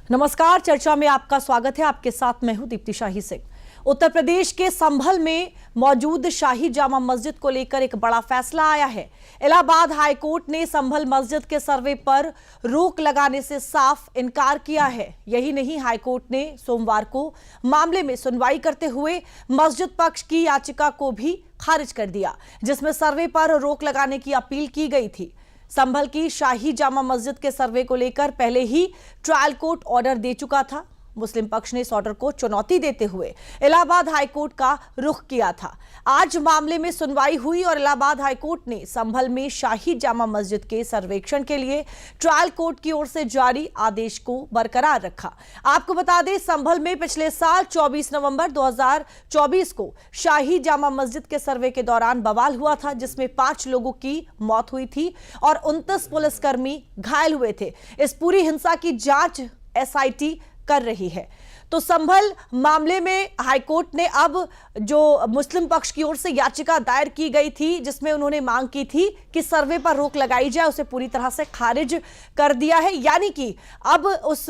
नमस्कार, चर्चा में आपका स्वागत है। आपके साथ मैं हूं दीप्ति शाही सिंह। उत्तर प्रदेश के संभल में मौजूद शाही जामा मस्जिद को लेकर एक बड़ा फैसला आया है। इलाहाबाद हाईकोर्ट ने संभल मस्जिद के सर्वे पर रोक लगाने से साफ इनकार किया है। यही नहीं, हाईकोर्ट ने सोमवार को मामले में सुनवाई करते हुए मस्जिद पक्ष की याचिका को भी खारिज कर दिया, जिसमें सर्वे पर रोक लगाने की अपील की गई थी। संभल की शाही जामा मस्जिद के सर्वे को लेकर पहले ही ट्रायल कोर्ट ऑर्डर दे चुका था। मुस्लिम पक्ष ने इस ऑर्डर को चुनौती देते हुए इलाहाबाद हाईकोर्ट का रुख किया था। आज मामले में सुनवाई हुई और इलाहाबाद हाईकोर्ट ने संभल में शाही जामा मस्जिद के सर्वेक्षण के लिए ट्रायल कोर्ट की ओर से जारी आदेश को बरकरार रखा। आपको बता दें, संभल में पिछले साल 24 नवंबर 2024 को शाही जामा मस्जिद के सर्वे के दौरान बवाल हुआ था, जिसमें 5 लोगों की मौत हुई थी और 29 पुलिसकर्मी घायल हुए थे। इस पूरी हिंसा की जांच एसआईटी कर रही है। तो संभल मामले में हाईकोर्ट ने अब जो मुस्लिम पक्ष की ओर से याचिका दायर की गई थी, जिसमें उन्होंने मांग की थी कि सर्वे पर रोक लगाई जाए, उसे पूरी तरह से खारिज कर दिया है। यानी कि अब उस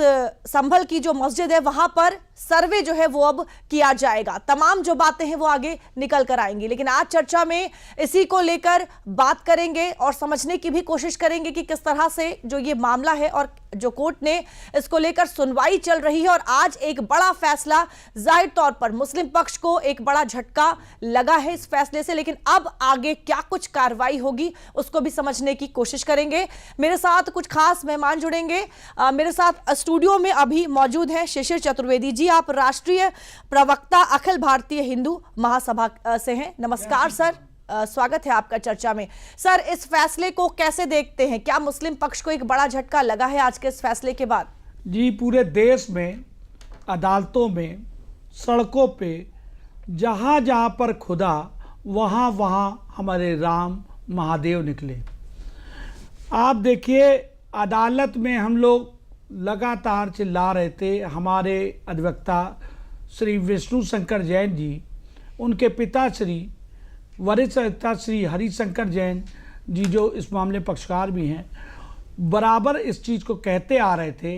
संभल की जो मस्जिद है वहां पर सर्वे जो है वो अब किया जाएगा। तमाम जो बातें हैं वो आगे निकल कर आएंगी, लेकिन आज चर्चा में इसी को लेकर बात करेंगे और समझने की भी कोशिश करेंगे कि किस तरह से जो ये मामला है और जो कोर्ट ने इसको लेकर सुनवाई चल रही है। और आज एक बड़ा फैसला, जाहिर तौर पर मुस्लिम पक्ष को एक बड़ा झटका लगा है इस फैसले से, लेकिन अब आगे क्या कुछ कार्रवाई होगी उसको भी समझने की कोशिश करेंगे। मेरे साथ कुछ खास मेहमान जुड़ेंगे। मेरे साथ स्टूडियो में अभी मौजूद हैं शिशिर चतुर्वेदी जी। आप राष्ट्रीय प्रवक्ता अखिल भारतीय हिंदू महासभा से हैं। नमस्कार सर, स्वागत है आपका चर्चा में। सर, इस फैसले को कैसे देखते हैं? क्या मुस्लिम पक्ष को एक बड़ा झटका लगा है आज के इस फैसले के बाद? जी, पूरे देश में अदालतों में, सड़कों पे, जहाँ जहाँ पर खुदा वहाँ वहाँ हमारे राम महादेव निकले। आप देखिए, अदालत में हम लोग लगातार चिल्ला रहे थे। हमारे अधिवक्ता श्री विष्णु शंकर जैन जी, उनके पिता श्री वरिष्ठ अधिवक्ता श्री हरिशंकर जैन जी, जो इस मामले पक्षकार भी हैं, बराबर इस चीज़ को कहते आ रहे थे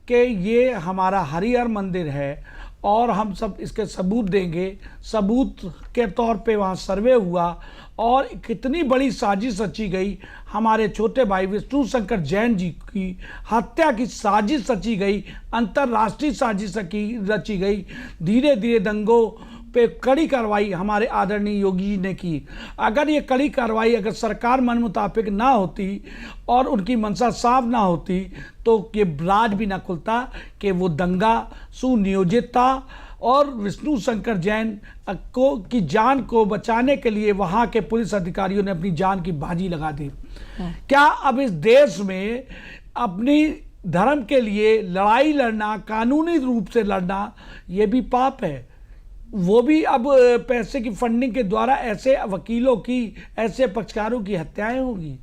कि ये हमारा हरिहर मंदिर है और हम सब इसके सबूत देंगे। सबूत के तौर पे वहाँ सर्वे हुआ और कितनी बड़ी साजिश रची गई। हमारे छोटे भाई विष्णु शंकर जैन जी की हत्या की साजिश रची गई, अंतर्राष्ट्रीय साजिश रची गई। धीरे धीरे दंगों पे कड़ी कार्रवाई हमारे आदरणीय योगी जी ने की। अगर ये कड़ी कार्रवाई अगर सरकार मन मुताबिक ना होती और उनकी मंशा साफ ना होती तो ये राज भी ना खुलता कि वो दंगा सुनियोजित था और विष्णु शंकर जैन को की जान को बचाने के लिए वहाँ के पुलिस अधिकारियों ने अपनी जान की बाजी लगा दी। क्या अब इस देश में अपनी धर्म के लिए लड़ाई लड़ना, कानूनी रूप से लड़ना, ये भी पाप है? वो भी अब पैसे की फंडिंग के द्वारा ऐसे वकीलों की, ऐसे पक्षकारों की हत्याएं होगी।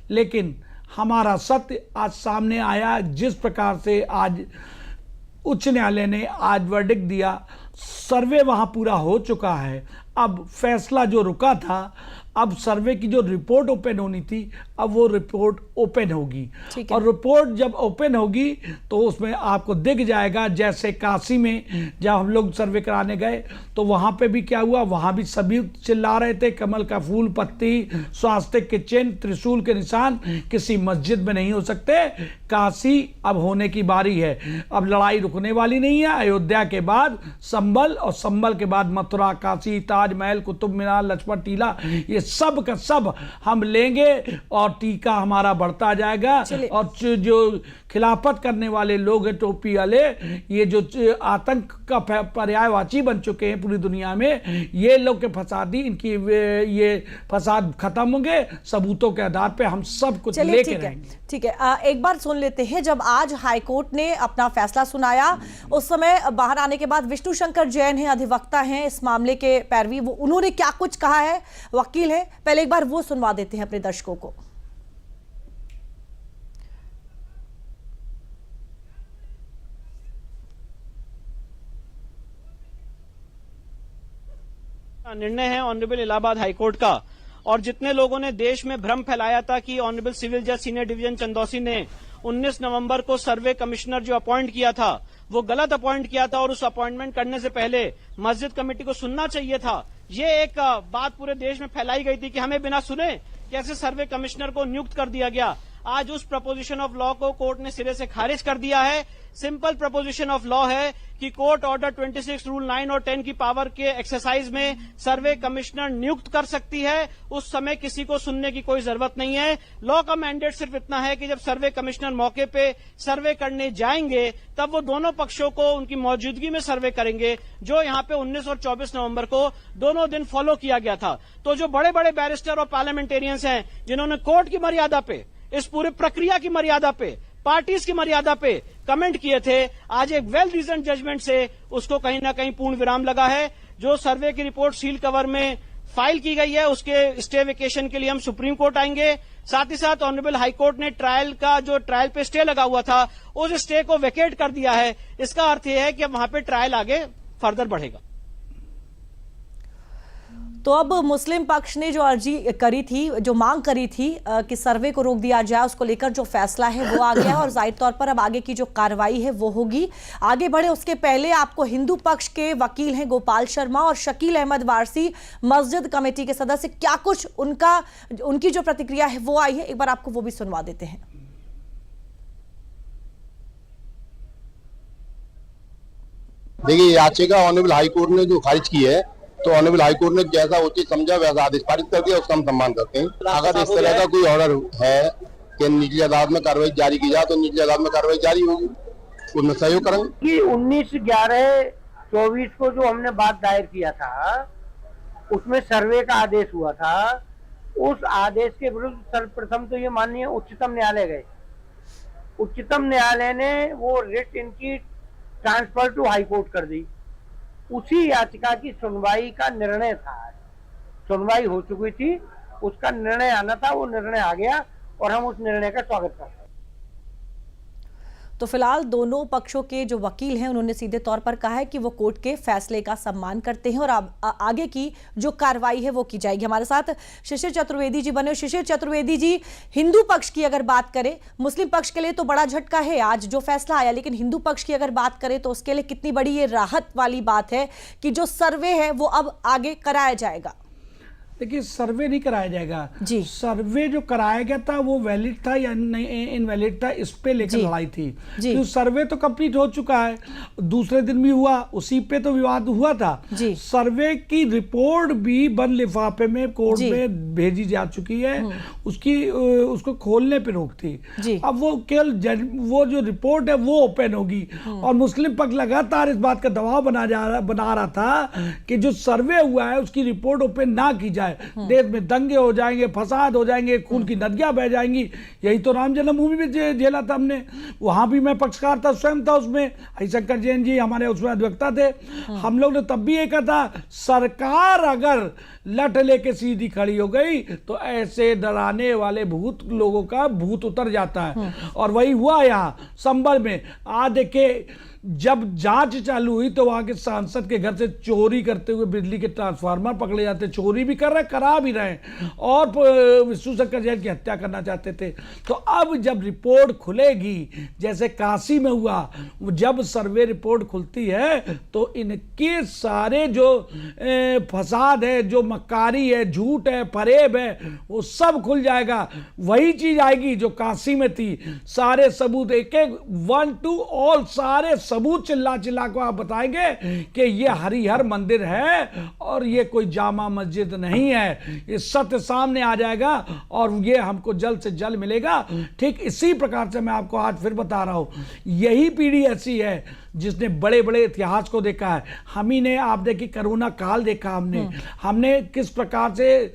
लेकिन हमारा सत्य आज सामने आया। जिस प्रकार से आज उच्च न्यायालय ने आज वर्डिक्ट दिया, सर्वे वहाँ पूरा हो चुका है। अब फैसला जो रुका था, अब सर्वे की जो रिपोर्ट ओपन होनी थी, अब वो रिपोर्ट ओपन होगी। और रिपोर्ट जब ओपन होगी तो उसमें आपको दिख जाएगा। जैसे काशी में जब हम लोग सर्वे कराने गए तो वहाँ पे भी क्या हुआ, वहाँ भी सभी चिल्ला रहे थे कमल का फूल, पत्ती, स्वास्तिक के चिन्ह, त्रिशूल के निशान किसी मस्जिद में नहीं हो सकते। काशी अब होने की बारी है। अब लड़ाई रुकने वाली नहीं है। अयोध्या के बाद संभल और संभल के बाद मथुरा, काशी, ताजमहल, कुतुब मीनार, लजपत टीला, ये सब का सब हम लेंगे और टीका हमारा बढ़ता जाएगा। और जो खिलाफत करने वाले लोग हैं, टोपी वाले, ये जो आतंक का पर्यायवाची बन चुके हैं पूरी दुनिया में, ये लोग के फसादी, इनकी ये फसाद खत्म होंगे सबूतों के आधार पे। हम सब कुछ लेके रहेंगे। ठीक है, एक बार सुन लेते हैं। जब आज हाईकोर्ट ने अपना फैसला सुनाया, उस समय बाहर आने के बाद विष्णु शंकर जैन हैं, अधिवक्ता हैं इस मामले के पैरवी, उन्होंने क्या कुछ कहा है, वकील है, पहले एक बार वो सुनवा देते हैं अपने दर्शकों को। निर्णय है ऑनरेबल इलाहाबाद हाईकोर्ट का, और जितने लोगों ने देश में भ्रम फैलाया था कि ऑनरेबल सिविल जज सीनियर डिवीजन चंदौसी ने 19 नवंबर को सर्वे कमिश्नर जो अपॉइंट किया था वो गलत अपॉइंट किया था और उस अपॉइंटमेंट करने से पहले मस्जिद कमेटी को सुनना चाहिए था। ये एक बात पूरे देश में फैलाई गई थी कि हमें बिना सुने कैसे सर्वे कमिश्नर को नियुक्त कर दिया गया। आज उस प्रपोजिशन ऑफ लॉ को कोर्ट ने सिरे से खारिज कर दिया है। सिंपल प्रपोजिशन ऑफ लॉ है कि कोर्ट ऑर्डर 26 रूल 9 और 10 की पावर के एक्सरसाइज में सर्वे कमिश्नर नियुक्त कर सकती है। उस समय किसी को सुनने की कोई जरूरत नहीं है। लॉ का मैंडेट सिर्फ इतना है कि जब सर्वे कमिश्नर मौके पे सर्वे करने जाएंगे तब वो दोनों पक्षों को उनकी मौजूदगी में सर्वे करेंगे, जो यहाँ पे 19 और 24 नवंबर को दोनों दिन फॉलो किया गया था। तो जो बड़े बड़े बैरिस्टर और पार्लियामेंटेरियंस हैं जिन्होंने कोर्ट की मर्यादा पे, इस पूरे प्रक्रिया की मर्यादा पे, पार्टीज की मर्यादा पे कमेंट किए थे, आज एक वेल रीजन जजमेंट से उसको कहीं ना कहीं पूर्ण विराम लगा है। जो सर्वे की रिपोर्ट सील कवर में फाइल की गई है उसके स्टे वेकेशन के लिए हम सुप्रीम कोर्ट आएंगे। साथ ही साथ ऑनरेबल हाई कोर्ट ने ट्रायल पे स्टे लगा हुआ था उस स्टे को वेकेट कर दिया है। इसका अर्थ यह है कि अब वहां पे ट्रायल आगे फर्दर बढ़ेगा। तो अब मुस्लिम पक्ष ने जो अर्जी करी थी, जो मांग करी थी कि सर्वे को रोक दिया जाए, उसको लेकर जो फैसला है वो आ गया है और जाहिर तौर पर अब आगे की जो कार्रवाई है वो होगी। आगे बढ़े उसके पहले आपको हिंदू पक्ष के वकील हैं गोपाल शर्मा और शकील अहमद वारसी, मस्जिद कमेटी के सदस्य, क्या कुछ उनकी जो प्रतिक्रिया है वो आई है, एक बार आपको वो भी सुनवा देते हैं। देखिए, याचिका ऑनरेबल हाई कोर्ट ने जो खारिज की है तो ऑनरेबल हाई कोर्ट ने जैसा उचित समझा वैसा आदेश पारित कर दिया, उसका हम सम्मान करते हैं। अगर इस तरह का कोई ऑर्डर है कि निचली अदालत में कार्रवाई जारी की जाए तो निचली अदालत में कार्रवाई जारी होगी, उसमें सहयोग करेंगे। 19/11/24 को जो हमने बात दायर किया था उसमें सर्वे का आदेश हुआ था। उस आदेश के विरुद्ध सर्वप्रथम तो ये माननीय उच्चतम न्यायालय गए। उच्चतम न्यायालय ने वो रिट इनकी ट्रांसफर टू हाई कोर्ट कर दी। उसी याचिका की सुनवाई का निर्णय था, सुनवाई हो चुकी थी, उसका निर्णय आना था, वो निर्णय आ गया और हम उस निर्णय का स्वागत करते हैं। तो फिलहाल दोनों पक्षों के जो वकील हैं उन्होंने सीधे तौर पर कहा है कि वो कोर्ट के फैसले का सम्मान करते हैं और आगे की जो कार्रवाई है वो की जाएगी। हमारे साथ शिशिर चतुर्वेदी जी बने। शिशिर चतुर्वेदी जी, हिंदू पक्ष की अगर बात करें, मुस्लिम पक्ष के लिए तो बड़ा झटका है आज जो फैसला आया, लेकिन हिंदू पक्ष की अगर बात करें तो उसके लिए कितनी बड़ी ये राहत वाली बात है कि जो सर्वे है वो अब आगे कराया जाएगा। देखिए, सर्वे नहीं कराया जाएगा जी। सर्वे जो कराया गया था वो वैलिड था या इनवैलिड था, इस पे लेकर लड़ाई थी। तो सर्वे तो कंप्लीट हो चुका है, दूसरे दिन भी हुआ, उसी पे तो विवाद हुआ था। सर्वे की रिपोर्ट भी बंद लिफाफे में कोर्ट में भेजी जा चुकी है, उसको खोलने पे रोक थी। अब वो केवल वो जो रिपोर्ट है वो ओपन होगी और मुस्लिम पक्ष लगातार इस बात का दबाव बना रहा था कि जो सर्वे हुआ है उसकी रिपोर्ट ओपन ना की जाए। देश में दंगे हो जाएंगे, फसाद हो जाएंगे, खून की नदियां बह जाएंगी। यही तो राम जन्मभूमि में झेला था हमने, वहां भी मैं पक्षकार था, स्वयं था उसमें। हरिशंकर जैन जी हमारे उसमें अधिवक्ता थे। हम लोग ने तब भी ये कहा था, सरकार अगर लठ लेके सीधी खड़ी हो गई तो ऐसे डराने वाले भूत लोगों का भूत उतर जाता है। और वही हुआ यहाँ संभल में। आज देखिए, जब जांच चालू हुई तो वहां के सांसद के घर से चोरी करते हुए बिजली के ट्रांसफार्मर पकड़े जाते, चोरी भी कर रहे, करा भी रहे, और विष्णु शंकर जैन की हत्या करना चाहते थे। तो अब जब रिपोर्ट खुलेगी, जैसे काशी में हुआ, जब सर्वे रिपोर्ट खुलती है तो इनके सारे जो फसाद है, जो मक्कारी है, झूठ है, फरेब है, वो सब खुल जाएगा। वही चीज आएगी जो काशी में थी, सारे सबूत, एक एक 1 to all सारे सबूत चिल्ला चिल्ला को आप बताएंगे कि ये हरिहर मंदिर है और ये कोई जामा मस्जिद नहीं है। ये सत्य सामने आ जाएगा और ये हमको जल्द से जल्द मिलेगा। ठीक इसी प्रकार से मैं आपको आज फिर बता रहा हूं, यही पीढ़ी ऐसी है जिसने बड़े बड़े इतिहास को देखा है। हम ही ने, आप देखिए, कोरोना काल देखा, हमने किस प्रकार से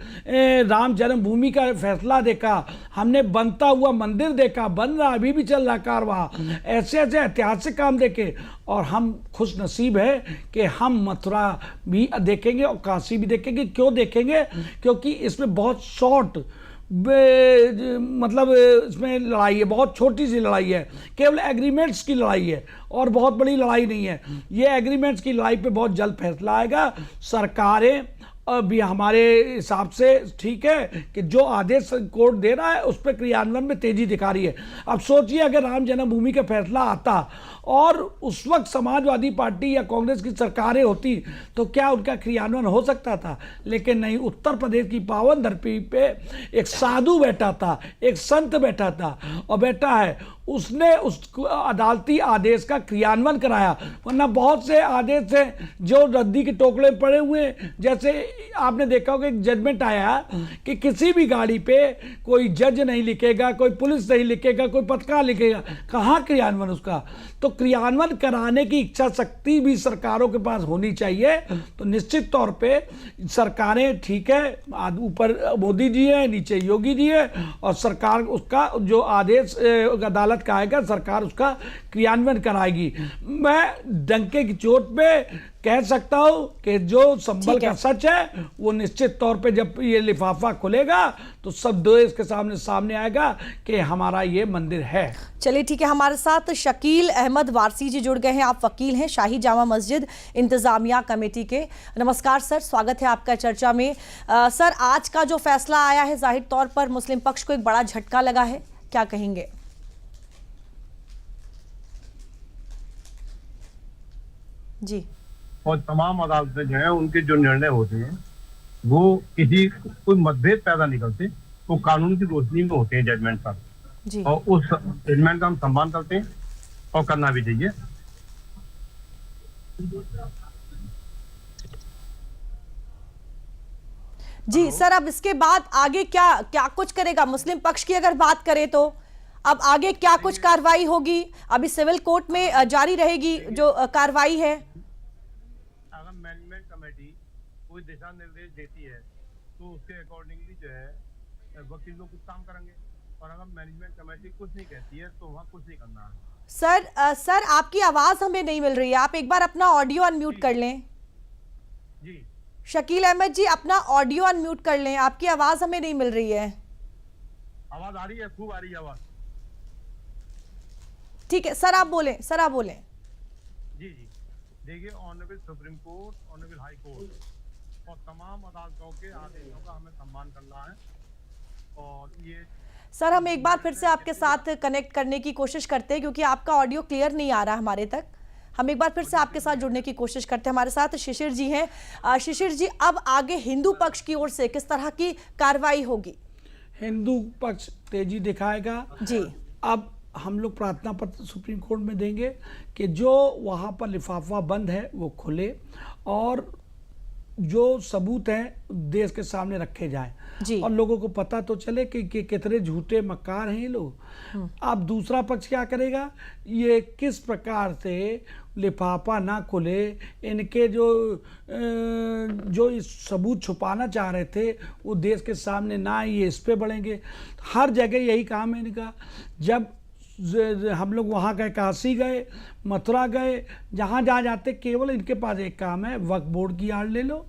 राम जन्मभूमि का फैसला देखा, हमने बनता हुआ मंदिर देखा, बन रहा, अभी भी चल रहा कारवां, ऐसे ऐसे ऐतिहासिक काम देखे। और हम खुश नसीब है कि हम मथुरा भी देखेंगे और काशी भी देखेंगे। क्यों देखेंगे? क्योंकि इसमें बहुत शॉर्ट मतलब इसमें लड़ाई है, बहुत छोटी सी लड़ाई है, केवल एग्रीमेंट्स की लड़ाई है और बहुत बड़ी लड़ाई नहीं है। ये एग्रीमेंट्स की लड़ाई पे बहुत जल्द फैसला आएगा। सरकारें भी हमारे हिसाब से ठीक है कि जो आदेश कोर्ट दे रहा है उस पर क्रियान्वयन में तेजी दिखा रही है। अब सोचिए अगर राम जन्मभूमि का फैसला आता और उस वक्त समाजवादी पार्टी या कांग्रेस की सरकारें होती तो क्या उनका क्रियान्वयन हो सकता था? लेकिन नहीं, उत्तर प्रदेश की पावन धरती पे एक साधु बैठा था, एक संत बैठा था और बैठा है, उसने उस अदालती आदेश का क्रियान्वयन कराया। वरना बहुत से आदेश हैं जो रद्दी के टोकरे में पड़े हुए हैं। जैसे आपने देखा होगा एक जजमेंट आया कि किसी भी गाड़ी पे कोई जज नहीं लिखेगा, कोई पुलिस नहीं लिखेगा, कोई पत्रकार लिखेगा। कहाँ क्रियान्वयन उसका? तो क्रियान्वयन कराने की इच्छा शक्ति भी सरकारों के पास होनी चाहिए। तो निश्चित तौर पे सरकारें ठीक है, ऊपर मोदी जी है, नीचे योगी जी है और सरकार उसका जो आदेश अदालत का आएगा सरकार उसका क्रियान्वयन कराएगी। मैं डंके की चोट पे कह सकता हूं कि जो संभल का सच है वो निश्चित तौर पे जब ये लिफाफा खुलेगा तो सब देश के सामने आएगा कि हमारा ये मंदिर है। चलिए ठीक है, हमारे साथ शकील अहमद वारसी जी जुड़ गए हैं। आप वकील हैं, शाही जामा मस्जिद इंतजामिया कमेटी के। नमस्कार सर, स्वागत है आपका चर्चा में। सर, आज का जो फैसला आया है जाहिर तौर पर मुस्लिम पक्ष को एक बड़ा झटका लगा है, क्या कहेंगे? जी। और तमाम अदालतें जो है उनके जो निर्णय होते हैं वो किसी कोई मतभेद पैदा नहीं करते, वो कानून की रोशनी में होते हैं जजमेंट पर जी। और उस जजमेंट का हम सम्मान करते हैं और करना भी चाहिए। जी सर, अब इसके बाद आगे क्या क्या कुछ करेगा मुस्लिम पक्ष की अगर बात करें तो अब आगे क्या कुछ कार्रवाई होगी? अभी सिविल कोर्ट में जारी रहेगी जो कार्रवाई है। अगर मैनेजमेंट कमेटी कोई दिशा निर्देश देती है तो उसके अकॉर्डिंगली जो है वकील लोग कुछ काम करेंगे, और अगर मैनेजमेंट कमेटी कुछ नहीं कहती है तो वहाँ कुछ नहीं करना है। सर आपकी आवाज हमें नहीं मिल रही है, आप एक बार अपना ऑडियो अनम्यूट कर लें। जी शकील अहमद जी, अपना ऑडियो अनम्यूट कर लें, आपकी आवाज हमें नहीं मिल रही है। आवाज आ रही है? खूब आ रही है आवाज। ठीक है सर, आप बोलें, सर आप बोलें। जी जी, देखिए, honourable supreme court, honourable high court और तमाम अदालतों के आदेशों का हमें सम्मान करना है। और ये सर, हम एक बार फिर से आपके साथ कनेक्ट करने की कोशिश करते हैं क्योंकि आपका ऑडियो क्लियर नहीं आ रहा हमारे तक। हम एक बार फिर से आपके साथ जुड़ने की कोशिश करते हैं। हमारे साथ शिशिर जी हैं। शिशिर जी, अब आगे हिंदू पक्ष की ओर से किस तरह की कार्रवाई होगी? हिंदू पक्ष तेजी दिखाएगा जी। अब हम लोग प्रार्थना पत्र सुप्रीम कोर्ट में देंगे कि जो वहाँ पर लिफाफा बंद है वो खुले और जो सबूत हैं देश के सामने रखे जाएं और लोगों को पता तो चले कि कितने झूठे मक्कार हैं ये लोग। अब दूसरा पक्ष क्या करेगा, ये किस प्रकार से लिफाफा ना खुले, इनके जो इस सबूत छुपाना चाह रहे थे वो देश के सामने ना, ये इस पे बढ़ेंगे। हर जगह यही काम है इनका। जब हम लोग वहाँ गए, काशी गए, मथुरा गए, जहाँ जाते केवल इनके पास एक काम है, वक्फ बोर्ड की आड़ ले लो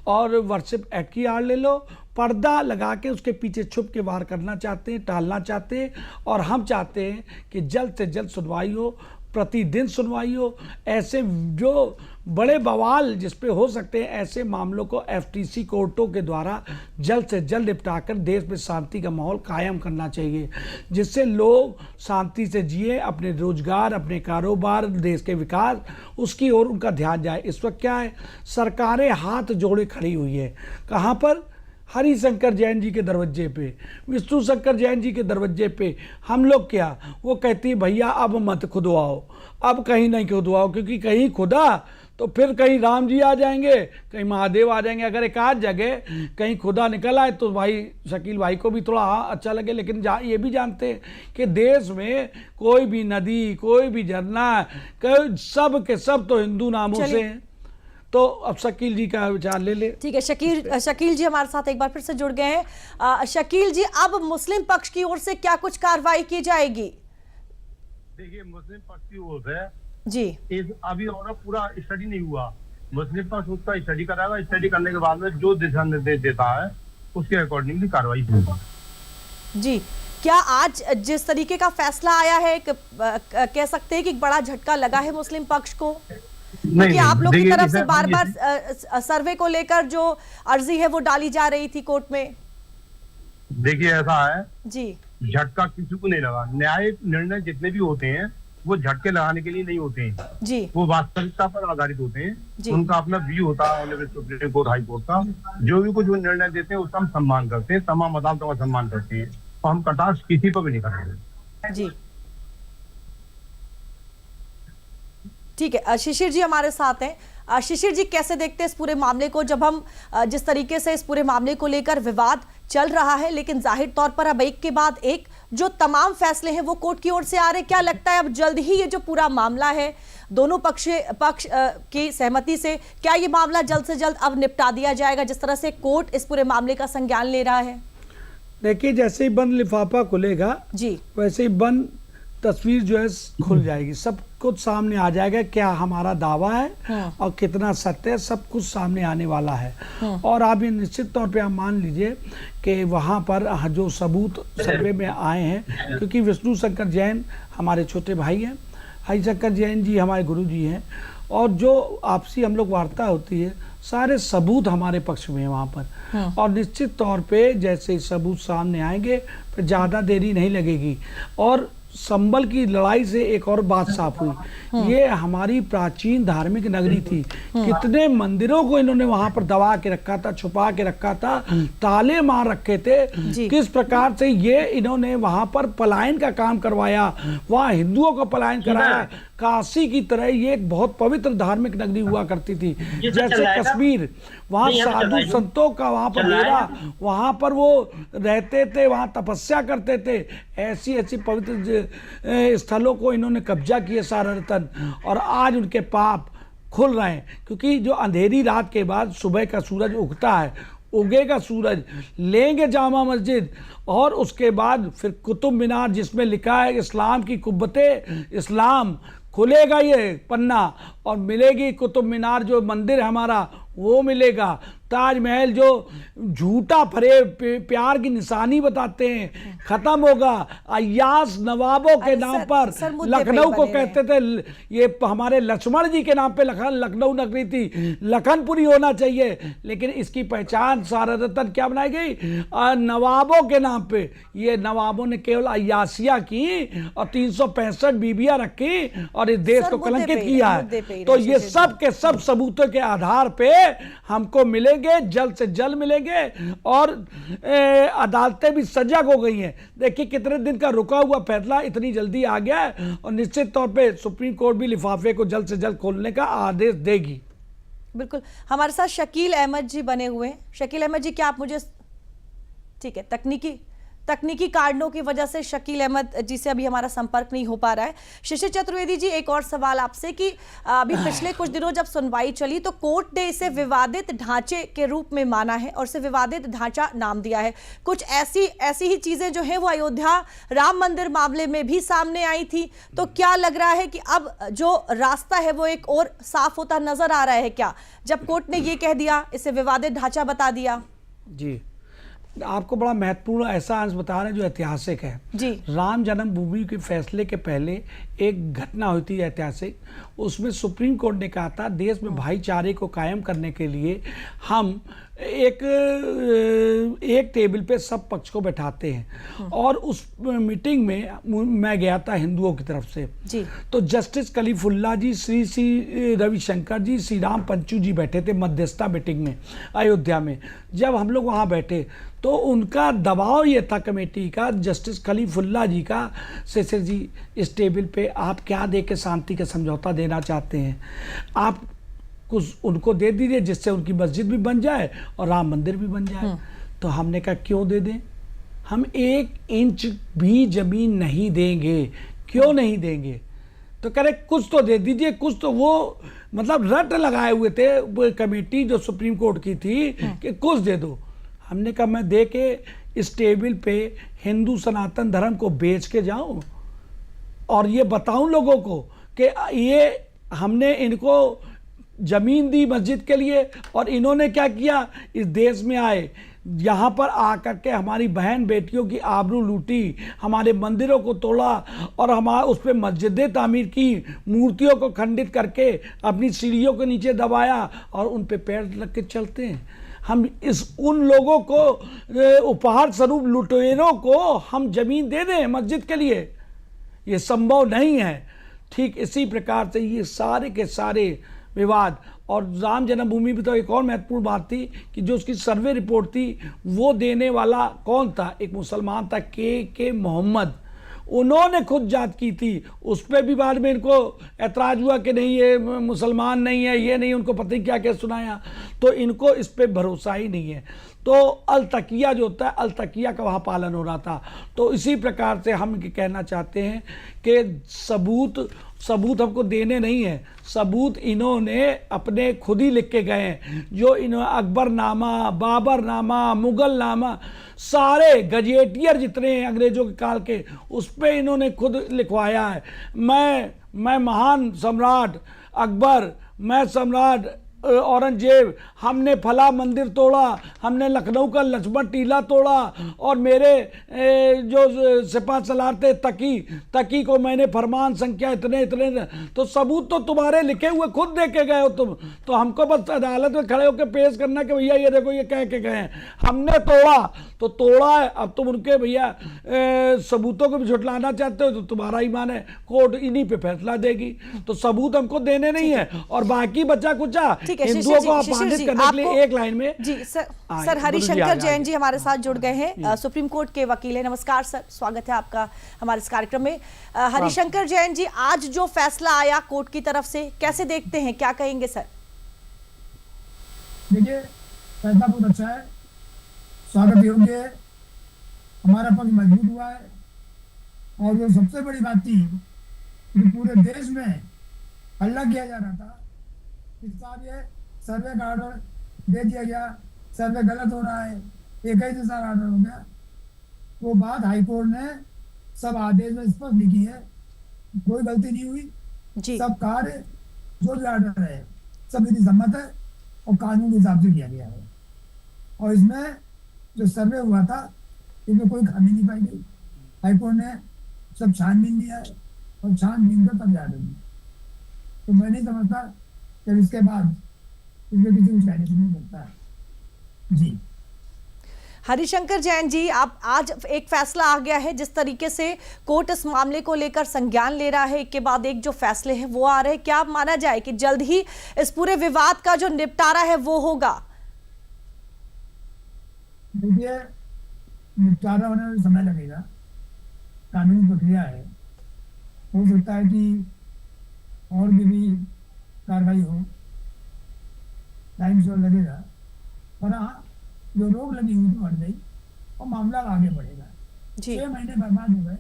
और वर्शिप एक्ट की आड़ ले लो, पर्दा लगा के उसके पीछे छुप के वार करना चाहते हैं, टालना चाहते हैं। और हम चाहते हैं कि जल्द से जल्द सुनवाई हो, प्रतिदिन सुनवाई हो। ऐसे जो बड़े बवाल जिस पे हो सकते हैं ऐसे मामलों को एफटीसी कोर्टों के द्वारा जल्द से जल्द निपटाकर देश में शांति का माहौल कायम करना चाहिए, जिससे लोग शांति से जिए, अपने रोजगार, अपने कारोबार, देश के विकास, उसकी ओर उनका ध्यान जाए। इस वक्त क्या है, सरकारें हाथ जोड़े खड़ी हुई है। कहाँ पर? हरिशंकर जैन जी के दरवाजे पे, विष्णु शंकर जैन जी के दरवाजे पे। हम लोग क्या, वो कहती है भैया अब मत खुदवाओ, अब कहीं नहीं खुदवाओ, क्योंकि कहीं खुदा तो फिर कहीं राम जी आ जाएंगे, कहीं महादेव आ जाएंगे। अगर एक आध जगह कहीं खुदा निकल आए तो भाई शकील भाई को भी थोड़ा अच्छा लगे। लेकिन ये भी जानते हैं कि देश में कोई भी नदी, कोई भी झरना, सब के सब तो हिंदू नामों से हैं। तो अब शकील जी का विचार ले ले। ठीक है, शकील जी हमारे साथ एक बार फिर से जुड़ गए हैं। शकील जी, अब मुस्लिम पक्ष की ओर से क्या कुछ कार्रवाई की जाएगी? देखिए, मुस्लिम पक्ष की ओर से जी अभी और पूरा स्टडी नहीं हुआ। मुस्लिम पक्ष उसका स्टडी कराएगा, स्टडी करने के बाद में जो दिशा निर्देश देता है उसके अकॉर्डिंगली कार्रवाई होगी। जी, क्या आज जिस तरीके का फैसला आया है कह सकते हैं कि एक बड़ा झटका लगा है मुस्लिम पक्ष को? क्योंकि आप लोग की देखिए, तरफ से इसे बार हम बार सर्वे को लेकर जो अर्जी है वो डाली जा रही थी कोर्ट में। देखिए ऐसा है, जी झटका किसी को नहीं लगा। न्यायिक निर्णय जितने भी होते हैं वो झटके लगाने के लिए नहीं होते हैं, जी वो वास्तविकता पर आधारित होते जी। हैं। उनका अपना व्यू होता है honourable supreme court, high court का। जो भी कुछ वो निर्णय देते हैं उसका हम सम्मान करते हैं, तमाम अदालतों का सम्मान करते हैं, और हम कटाक्ष किसी पर भी नहीं करेंगे। जी ठीक है। शिशिर जी हमारे साथ हैं। शिशिर जी, कैसे देखते हैं इस पूरे मामले को, जब हम जिस तरीके से इस पूरे मामले को लेकर विवाद चल रहा है, लेकिन जाहिर तौर पर अब एक के बाद एक जो तमाम फैसले हैं वो कोर्ट की ओर से आ रहे हैं। क्या लगता है अब जल्द ही ये जो पूरा मामला है दोनों पक्ष की सहमति से, क्या ये मामला जल्द से जल्द अब निपटा दिया जाएगा, जिस तरह से कोर्ट इस पूरे मामले का संज्ञान ले रहा है? देखिए, जैसे ही बंद लिफाफा खुलेगा जी वैसे ही बंद तस्वीर जो है खुल जाएगी, सब कुछ सामने आ जाएगा, क्या हमारा दावा है और कितना सत्य है, सब कुछ सामने आने वाला है। और आप ये निश्चित तौर पे आप मान लीजिए कि वहाँ पर जो सबूत सर्वे में आए हैं, क्योंकि विष्णु शंकर जैन हमारे छोटे भाई हैं, हरिशंकर जैन जी हमारे गुरु जी हैं, और जो आपसी हम लोग वार्ता होती है सारे सबूत हमारे पक्ष में है वहाँ पर। और निश्चित तौर पे जैसे ही सबूत सामने आएंगे फिर ज़्यादा देरी नहीं लगेगी। और संभल की लड़ाई से एक और बात साफ हुई, ये हमारी प्राचीन धार्मिक नगरी थी, कितने मंदिरों को इन्होंने वहां पर दबा के रखा था, छुपा के रखा था, ताले मार रखे थे, किस प्रकार से ये इन्होंने वहां पर पलायन का काम करवाया, वहां हिंदुओं का पलायन कराया। काशी की तरह ये एक बहुत पवित्र धार्मिक नगरी हुआ करती थी, जैसे कश्मीर, वहाँ साधु संतों का वहाँ पर डेरा, वहाँ पर वो रहते थे, वहाँ तपस्या करते थे। ऐसी ऐसी पवित्र स्थलों को इन्होंने कब्जा किया सारतन, और आज उनके पाप खुल रहे हैं। क्योंकि जो अंधेरी रात के बाद सुबह का सूरज उगता है, उगेगा सूरज, लेंगे जामा मस्जिद, और उसके बाद फिर कुतुब मीनार जिसमें लिखा है इस्लाम की कुब्बते इस्लाम, खुलेगा ये पन्ना और मिलेगी कुतुब मीनार जो मंदिर है हमारा वो मिलेगा। ताजमहल जो झूठा फरेब प्यार की निशानी बताते हैं खत्म होगा। अय्यास नवाबों के नाम पर लखनऊ को कहते थे, ये हमारे लक्ष्मण जी के नाम पे लखनऊ नगरी थी, लखनपुरी होना चाहिए, लेकिन इसकी पहचान सारतन क्या बनाई गई, नवाबों के नाम पे। ये नवाबों ने केवल अय्यासिया की और 365 बीबियां रखी और इस देश को कलंकित किया है। तो ये सब के सब सबूतों के आधार पे हमको मिलेंगे, जल्द से जल्द मिलेंगे, और अदालतें भी सजग हो गई हैं। देखिए कितने दिन का रुका हुआ फैसला इतनी जल्दी आ गया है, और निश्चित तौर पे सुप्रीम कोर्ट भी लिफाफे को जल्द से जल्द खोलने का आदेश देगी। बिल्कुल। हमारे साथ शकील अहमद जी बने हुए हैं। शकील अहमद जी, क्या आप मुझे, ठीक है, तकनीकी कारणों की वजह से शकील अहमद जी से अभी हमारा संपर्क नहीं हो पा रहा है। शिशिर चतुर्वेदी जी, एक और सवाल आपसे कि अभी पिछले कुछ दिनों जब सुनवाई चली तो कोर्ट ने इसे विवादित ढांचे के रूप में माना है और इसे विवादित ढांचा नाम दिया है। कुछ ऐसी ही चीजें जो है वो अयोध्या राम मंदिर मामले में भी सामने आई थी। तो क्या लग रहा है कि अब जो रास्ता है वो एक और साफ होता नजर आ रहा है क्या, जब कोर्ट ने ये कह दिया, इसे विवादित ढांचा बता दिया? जी, आपको बड़ा महत्वपूर्ण ऐसा अंश बता रहे हैं जो ऐतिहासिक है जी। राम जन्मभूमि के फैसले के पहले एक घटना हुई थी ऐतिहासिक, उसमें सुप्रीम कोर्ट ने कहा था देश में भाईचारे को कायम करने के लिए हम एक टेबल पे सब पक्ष को बैठाते हैं। और उस मीटिंग में मैं गया था हिंदुओं की तरफ से जी। तो जस्टिस कलीफुल्ला जी, श्री रविशंकर जी, श्री राम पंचू जी बैठे थे मध्यस्थता मीटिंग में अयोध्या में। जब हम लोग वहाँ बैठे तो उनका दबाव ये था कमेटी का, जस्टिस खलीफुल्ला जी का, शेषर जी इस टेबल पे आप क्या दे के शांति का समझौता देना चाहते हैं, आप कुछ उनको दे दीजिए जिससे उनकी मस्जिद भी बन जाए और राम मंदिर भी बन जाए। तो हमने कहा क्यों दे दें, हम 1 इंच भी जमीन नहीं देंगे। क्यों नहीं देंगे? तो कह रहे कुछ तो दे दीजिए, कुछ तो, वो मतलब रट लगाए हुए थे कमेटी जो सुप्रीम कोर्ट की थी कि कुछ दे दो। हमने कहा मैं दे के इस टेबल पे हिंदू सनातन धर्म को बेच के जाऊं और ये बताऊं लोगों को कि ये हमने इनको जमीन दी मस्जिद के लिए और इन्होंने क्या किया, इस देश में आए यहाँ पर आकर के हमारी बहन बेटियों की आबरू लूटी, हमारे मंदिरों को तोड़ा और हमारा उस पर मस्जिदें तामीर की, मूर्तियों को खंडित करके अपनी सीढ़ियों के नीचे दबाया और उन पे पैर रख के चलते हैं। हम उन लोगों को उपहार स्वरूप लुटेरों को हम जमीन दे दें मस्जिद के लिए, ये संभव नहीं है। ठीक इसी प्रकार से ये सारे के सारे विवाद, और राम जन्मभूमि भी तो एक और महत्वपूर्ण बात थी कि जो उसकी सर्वे रिपोर्ट थी वो देने वाला कौन था, एक मुसलमान था के मोहम्मद, उन्होंने खुद जांच की थी। उस पर भी बाद में इनको ऐतराज़ हुआ कि नहीं ये मुसलमान नहीं है, ये नहीं, उनको पता ही क्या क्या सुनाया, तो इनको इस पर भरोसा ही नहीं है। तो अल तकिया जो होता है, अल तकिया का वहाँ पालन हो रहा था। तो इसी प्रकार से हम कहना चाहते हैं कि सबूत हमको देने नहीं है, सबूत इन्होंने अपने खुद ही लिख के गए हैं। जो इन्होंने अकबरनामा, बाबरनामा, मुगल नामा, सारे गजेटियर जितने हैं अंग्रेजों के काल के, उस पर इन्होंने खुद लिखवाया है। मैं महान सम्राट अकबर, मैं सम्राट औरंगजेब, हमने फला मंदिर तोड़ा, हमने लखनऊ का लक्ष्मण टीला तोड़ा, और मेरे जो सिपा सलार थे तकी को मैंने फरमान संख्या इतने इतने, तो सबूत तो तुम्हारे लिखे हुए खुद दे के गए हो तुम, तो हमको बस अदालत में खड़े होकर पेश करना कि भैया ये देखो ये कह के गए हैं, हमने तोड़ा तो तोड़ा है। अब तुम उनके भैया सबूतों को भी झुटलाना चाहते हो तो तुम्हारा ही मान है, कोर्ट इन्हीं पे फैसला देगी। तो सबूत हमको देने नहीं है, और बाकी बचा कुचा हिंदुओं को अपमानित करने के लिए एक लाइन में जी सर हरिशंकर जैन जी हमारे साथ जुड़ गए हैं, सुप्रीम कोर्ट के वकील हैं। नमस्कार सर, स्वागत है आपका हमारे इस कार्यक्रम में। हरिशंकर जैन जी, आज जो फैसला आया कोर्ट की तरफ से कैसे देखते हैं, क्या कहेंगे सर? देखिए, फैसला बहुत अच्छा है, स्वागत योग्य है, हमारा पक्ष मजबूत हुआ है। और जो सबसे बड़ी बात थी कि पूरे देश में हल्ला किया जा रहा था, इस बार ये सर्वे का ऑर्डर दे दिया गया, सर्वे गलत हो रहा है, 21 साल ऑर्डर हो गया। वो बात हाईकोर्ट ने सब आदेश में स्पष्ट लिखी है, कोई गलती नहीं हुई जी। सब कार्य जो भी ऑर्डर है सब विधि सम्मत है और कानून के हिसाब से किया गया है। और इसमें जो सर्वे हुआ था इसमें कोई खामी नहीं पाई गई। हाईकोर्ट ने सब छानबीन दिया है और छानबीन का तब याद है। तो मैं नहीं समझता कि इसके बाद इसमें किसी को कहने से नहीं मिलता है। जी हरिशंकर जैन जी, आप आज एक फैसला आ गया है, जिस तरीके से कोर्ट इस मामले को लेकर संज्ञान ले रहा है, एक के बाद एक जो फैसले हैं वो आ रहे हैं, क्या माना जाए कि जल्द ही इस पूरे विवाद का जो निपटारा है वो होगा? देखिए, निपटारा होने में समय लगेगा, कानूनी प्रक्रिया है, हो सकता है कि और भी कार्रवाई हो, टाइम से लगेगा, पर हाँ जो रोक लगी हुई थी बढ़ गई और मामला आगे बढ़ेगा। 6 महीने बर्बाद हो गए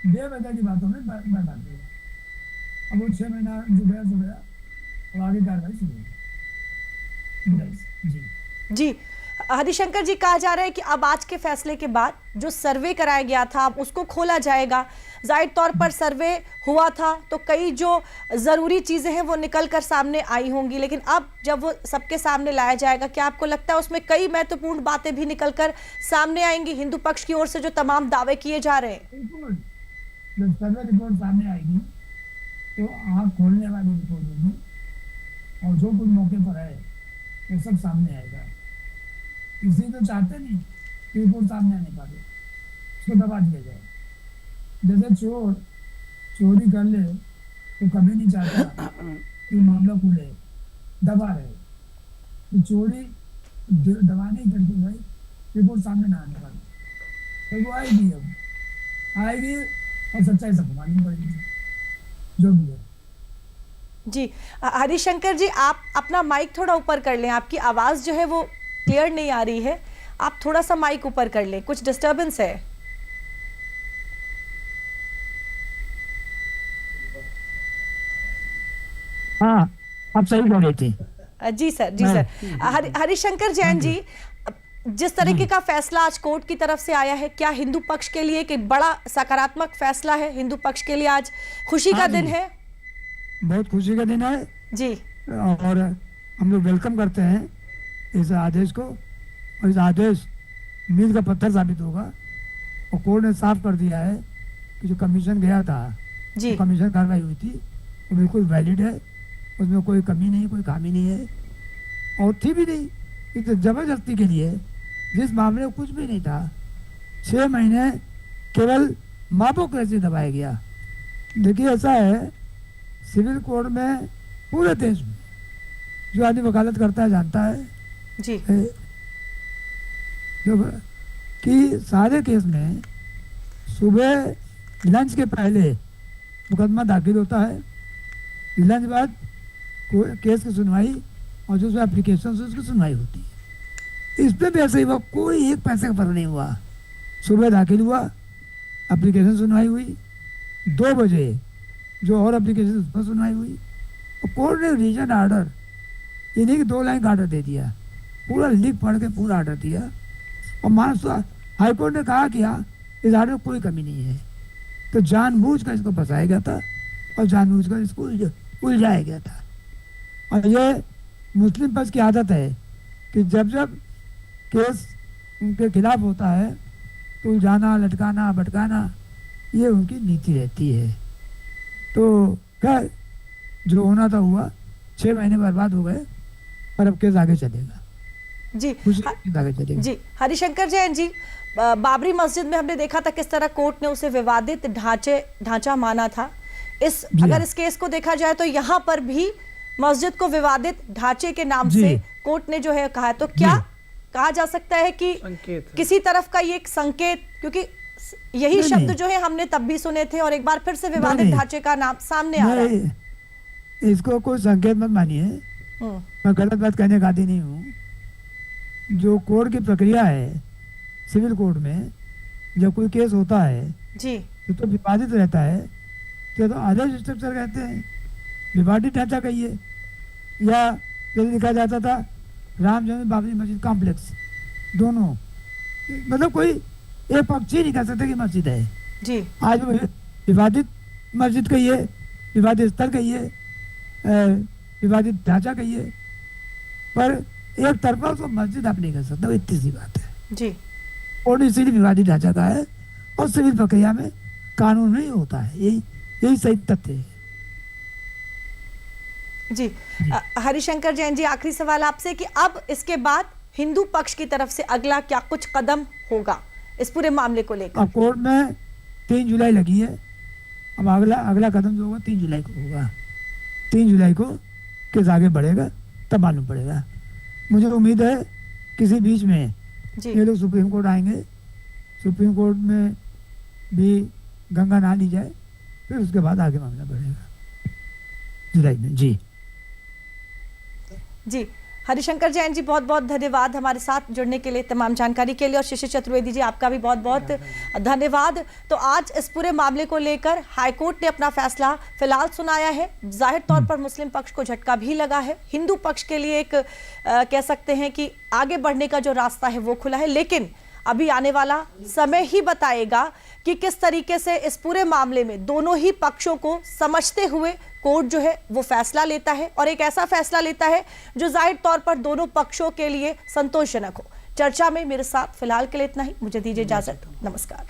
बेवजह की बातों में बर्बाद हो गए। अब वो 6 महीना जो गया और आगे कार्रवाई शुरू होगी। जी हरिशंकर जी, कहा जा रहा है कि अब आज के फैसले के बाद जो सर्वे कराया गया था अब उसको खोला जाएगा। जाहिर तौर पर सर्वे हुआ था तो कई जो ज़रूरी चीज़ें हैं वो निकल कर सामने आई होंगी, लेकिन अब जब वो सबके सामने लाया जाएगा, क्या आपको लगता है उसमें कई महत्वपूर्ण बातें भी निकल कर सामने आएंगी हिंदू पक्ष की ओर से जो तमाम दावे किए जा रहे हैं? बिल्कुल, जब सर्वे रिपोर्ट सामने आएगी तो आँख खोलने वाली रिपोर्ट होगी और जो कुछ मौके पर है वो सब सामने आएगा। इसी तो चाहते नहीं कि रिपोर्ट सामने आने पाए, उसको दबा दिया जाए। जैसे चोर चोरी कर ले तो कभी नहीं चाहता कि मामला खुले, दबा रहे तो चोरी दबाने करके भाई रिपोर्ट सामने ना आने पाए, तो वो आएगी, अब आएगी और सच्चाई सबको मालूम पड़ेगी जो भी है। जी हरिशंकर जी, आप अपना माइक थोड़ा ऊपर कर लें, आपकी आवाज़ जो है वो क्लियर नहीं आ रही है, आप थोड़ा सा माइक ऊपर कर लें, कुछ डिस्टरबेंस है। हाँ, आप सही बोल रहे थे। जी सर। हरिशंकर जैन जी, जिस तरीके का फैसला आज कोर्ट की तरफ से आया है, क्या हिंदू पक्ष के लिए एक बड़ा सकारात्मक फैसला है? हिंदू पक्ष के लिए आज खुशी का दिन है? बहुत खुशी का दिन है जी। और हम लोग वेलकम करते हैं इस आदेश को, और इस आदेश मील का पत्थर साबित होगा। और कोर्ट ने साफ कर दिया है कि जो कमीशन गया था, जी जो कमीशन कार्रवाई हुई थी, वो बिल्कुल वैलिड है, उसमें कोई कमी नहीं, कोई खामी नहीं है, और थी भी नहीं। इस जबरदस्ती के लिए जिस मामले में कुछ भी नहीं था, 6 महीने केवल मापों कैसे दबाया गया। देखिए ऐसा है, सिविल कोड में पूरे देश में जो आदमी वकालत करता है जानता है जी जो कि सारे केस में सुबह लंच के पहले मुकदमा दाखिल होता है, लंच बाद केस की सुनवाई और जो एप्लीकेशन से उसकी सुनवाई होती है। इस पर भी ऐसा ही हुआ, कोई एक पैसे का फर्क नहीं हुआ। सुबह दाखिल हुआ, एप्लीकेशन सुनवाई हुई, 2 बजे जो और एप्लीकेशन उस पर सुनवाई हुई, और कोर्ट ने रीजन आर्डर, ये नहीं कि 2 लाइन का आर्डर दे दिया, पूरा लिख पढ़ के पूरा आर्डर दिया। और हाईकोर्ट ने कहा कि हाँ इस आर्डर में कोई कमी नहीं है। तो जानबूझ कर इसको फंसाया गया था और जानबूझ कर इसको उलझाया गया था। और ये मुस्लिम पक्ष की आदत है कि जब जब केस उनके खिलाफ होता है तो उलझाना, लटकाना, भटकाना, ये उनकी नीति रहती है। तो क्या जो होना था हुआ, 6 महीने बर्बाद हो गए, पर अब केस आगे चलेगा जी आगे चलेगा। जी हरिशंकर जैन जी, बाबरी मस्जिद में हमने देखा था किस तरह कोर्ट ने उसे विवादित ढांचा माना था। अगर इस केस को देखा जाए तो यहाँ पर भी मस्जिद को विवादित ढांचे के नाम से कोर्ट ने जो है कहा है, तो क्या कहा जा सकता है कि किसी तरफ का ये एक संकेत, क्योंकि यही शब्द जो है हमने तब भी सुने थे और एक बार फिर से विवादित ढांचे का नाम सामने आ रहा है। इसको कोई संकेत मत मानिए, मैं गलत बात कहने का आदी नहीं हूँ। जो कोर्ट की प्रक्रिया है सिविल कोर्ट में, जब कोई केस होता है जी तो विवादित रहता है, तो आदेश स्ट्रक्चर कहते हैं, विवादित ढांचा कहिए, या जैसे लिखा जाता था राम जन्म बाबरी मस्जिद कॉम्प्लेक्स, दोनों, मतलब कोई एक पक्ष ही नहीं कह सकते कि मस्जिद है जी। आज विवादित मस्जिद कहिए, विवादित स्थल कहिए, विवादित ढांचा कहिए, पर एक तरफा उसको मस्जिद आप नहीं कर सकते, वो इतनी सी बात है जी। और इसीलिए विवादित ढांचा का है, और सिविल प्रक्रिया में कानून में ही होता है, यही सही तथ्य है जी। हरिशंकर जैन जी, आखिरी सवाल आपसे कि अब इसके बाद हिंदू पक्ष की तरफ से अगला क्या कुछ कदम होगा इस पूरे मामले को लेकर? अब कोर्ट में 3 जुलाई लगी है, अब अगला कदम जो होगा 3 जुलाई को होगा। 3 जुलाई को केस आगे बढ़ेगा, तब मालूम पड़ेगा। मुझे उम्मीद है किसी बीच में ये लोग सुप्रीम कोर्ट आएंगे, सुप्रीम कोर्ट में भी गंगा नहा ली जाए, फिर उसके बाद आगे मामला बढ़ेगा जुलाई में। जी जी हरिशंकर जैन जी, बहुत बहुत धन्यवाद हमारे साथ जुड़ने के लिए, तमाम जानकारी के लिए। और शिशिर चतुर्वेदी जी, आपका भी बहुत बहुत धन्यवाद। तो आज इस पूरे मामले को लेकर हाईकोर्ट ने अपना फैसला फिलहाल सुनाया है। जाहिर तौर पर मुस्लिम पक्ष को झटका भी लगा है, हिंदू पक्ष के लिए एक कह सकते हैं कि आगे बढ़ने का जो रास्ता है वो खुला है, लेकिन अभी आने वाला समय ही बताएगा कि किस तरीके से इस पूरे मामले में दोनों ही पक्षों को समझते हुए कोर्ट जो है वो फैसला लेता है, और एक ऐसा फैसला लेता है जो जाहिर तौर पर दोनों पक्षों के लिए संतोषजनक हो। चर्चा में मेरे साथ फिलहाल के लिए इतना ही, मुझे दीजिए इजाजत, नमस्कार।